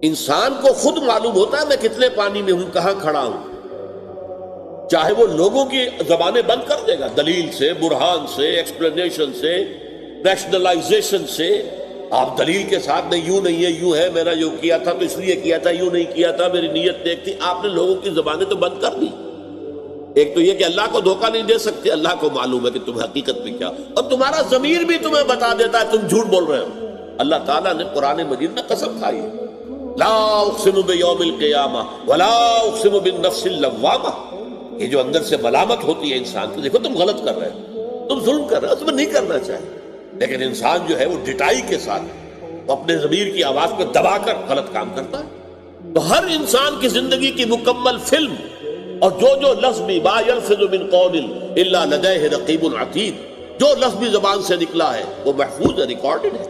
انسان کو خود معلوم ہوتا ہے میں کتنے پانی میں ہوں، کہاں کھڑا ہوں، چاہے وہ لوگوں کی زبانیں بند کر دے گا، دلیل سے، برہان سے، ایکسپلینیشن سے، ریشنلائزیشن سے۔ آپ دلیل کے ساتھ نہیں، یوں نہیں ہے، یوں ہے، میں نے یوں کیا تھا تو اس لیے کیا تھا، یوں نہیں کیا تھا، میری نیت نیک تھی۔ آپ نے لوگوں کی زبانیں تو بند کر دی۔ ایک تو یہ کہ اللہ کو دھوکہ نہیں دے سکتے، اللہ کو معلوم ہے کہ تم حقیقت میں کیا، اور تمہارا ضمیر بھی تمہیں بتا دیتا ہے تم جھوٹ بول رہے ہو۔ اللہ تعالیٰ نے قرآن مجید میں قسم کھائی، لا اقسم بیوم القیامہ ولا اقسم بالنفس اللوامہ۔ یہ جو اندر سے ملامت ہوتی ہے انسان کی، دیکھو تم غلط کر رہے ہو، تم ظلم کر رہے ہو، تمہیں نہیں کرنا چاہیے، لیکن انسان جو ہے وہ ڈٹائی کے ساتھ اپنے ضمیر کی آواز کو دبا کر غلط کام کرتا ہے۔ تو ہر انسان کی زندگی کی مکمل فلم، اور جو لفظ بھی ما یلفظ من قول الا لدیہ رقیب عتید، جو لفظ بھی زبان سے نکلا ہے وہ محفوظ ہے، ریکارڈڈ ہے۔